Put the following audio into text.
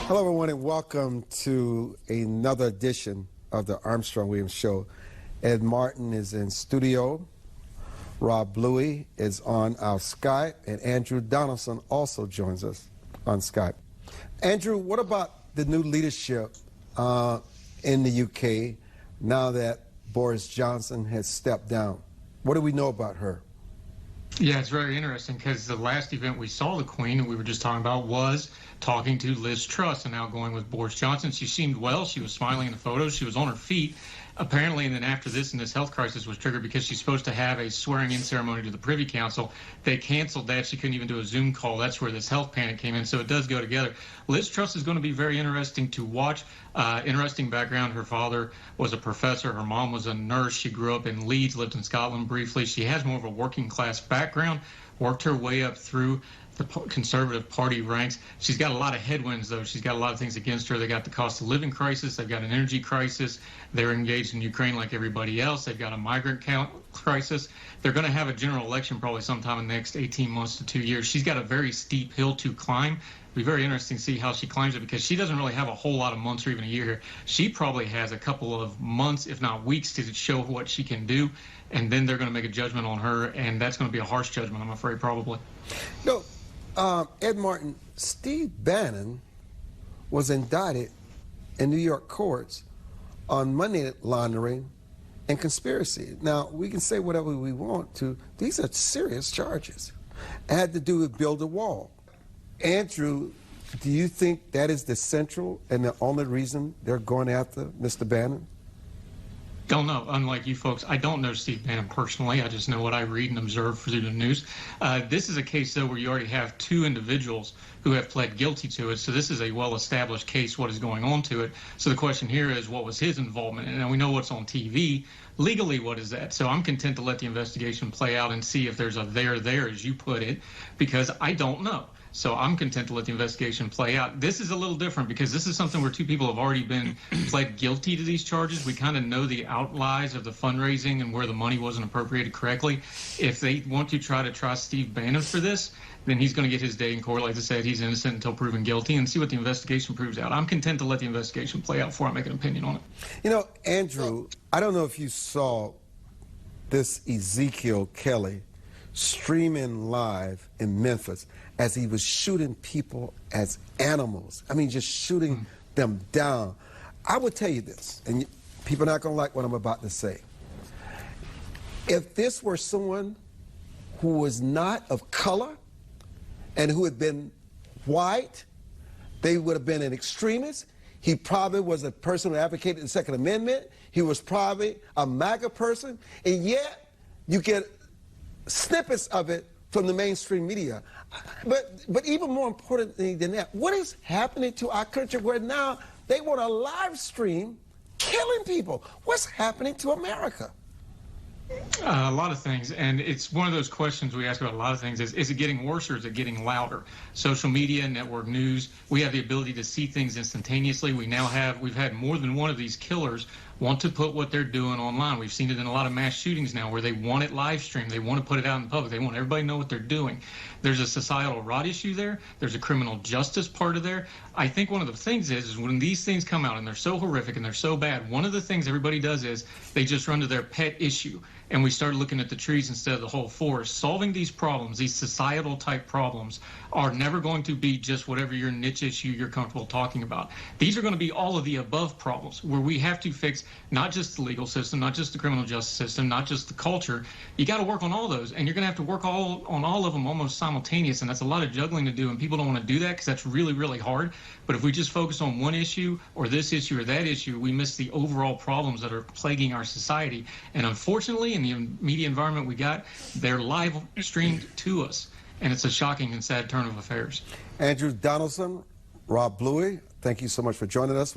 Hello, everyone, and welcome to another edition of the Armstrong Williams Show. Ed Martin is in studio. Rob Bluey is on our Skype, and Andrew Donaldson also joins us on Skype. Andrew, what about the new leadership in the UK now that Boris Johnson has stepped down? What do we know about her? Yeah, it's very interesting because the last event we saw the Queen, and we were just talking about, was talking to Liz Truss and now going with Boris Johnson. She seemed well. She was smiling in the photos. She was on her feet. Apparently, and then after this, and this health crisis was triggered because she's supposed to have a swearing-in ceremony to the Privy Council. They canceled that. She couldn't even do a Zoom call. That's where this health panic came in. So it does go together. Liz Truss is going to be very interesting to watch. Interesting background. Her father was a professor. Her mom was a nurse. She grew up in Leeds, lived in Scotland briefly. She has more of a working-class background, worked her way up through the Conservative Party ranks. She's got a lot of headwinds, though. She's got a lot of things against her. They got the cost of living crisis. They've got an energy crisis. They're engaged in Ukraine like everybody else. They've got a migrant count crisis. They're going to have a general election probably sometime in the next 18 months to 2 years. She's got a very steep hill to climb. It'll be very interesting to see how she climbs it because she doesn't really have a whole lot of months or even a year here. She probably has a couple of months, if not weeks, to show what she can do. And then they're going to make a judgment on her, and that's going to be a harsh judgment, I'm afraid, probably. No. Ed Martin, Steve Bannon was indicted in New York courts on money laundering and conspiracy. Now, we can say whatever we want to. These are serious charges. It had to do with build a wall. Andrew, do you think that is the central and the only reason they're going after Mr. Bannon? Don't know. Unlike you folks, I don't know Steve Bannon personally. I just know what I read and observe through the news. This is a case, though, where you already have two individuals who have pled guilty to it. So this is a well-established case, what is going on to it. So the question here is, what was his involvement? And we know what's on TV. Legally, what is that? So I'm content to let the investigation play out and see if there's a there, as you put it, because I don't know. So I'm content to let the investigation play out. This is a little different because this is something where two people have already been pled guilty to these charges. We kind of know the outlies of the fundraising and where the money wasn't appropriated correctly. If they want to try Steve Bannon for this, then he's going to get his day in court. Like I said, he's innocent until proven guilty, and see what the investigation proves out. I'm content to let the investigation play out before I make an opinion on it. You know, Andrew, I don't know if you saw this Ezekiel Kelly streaming live in Memphis as he was shooting people as animals. I mean, just shooting them down. I would tell you this, and people are not going to like what I'm about to say. If this were someone who was not of color and who had been white, they would have been an extremist. He probably was a person who advocated the Second Amendment. He was probably a MAGA person, and yet you get snippets of it from the mainstream media. But even more importantly than that, what is happening to our country where now they want to live stream killing people? What's happening to America? A lot of things, and it's one of those questions we ask about a lot of things is it getting worse or is it getting louder? Social media, network news, we have the ability to see things instantaneously. We've had more than one of these killers want to put what they're doing online. We've seen it in a lot of mass shootings now where they want it live streamed. They want to put it out in public. They want everybody to know what they're doing. There's a societal rot issue there. There's a criminal justice part of there. I think one of the things is when these things come out and they're so horrific and they're so bad, one of the things everybody does is they just run to their pet issue. And we start looking at the trees instead of the whole forest. Solving these problems, these societal type problems, are never going to be just whatever your niche issue you're comfortable talking about. These are going to be all of the above problems where we have to fix not just the legal system, not just the criminal justice system, not just the culture. You got to work on all those, and you're going to have to work on all of them almost simultaneous, and that's a lot of juggling to do, and people don't want to do that because that's really, really hard. But if we just focus on one issue or this issue or that issue, we miss the overall problems that are plaguing our society. And unfortunately, in the media environment we got, they're live streamed to us, and it's a shocking and sad turn of affairs. Andrew Donaldson, Rob Bluey, thank you so much for joining us.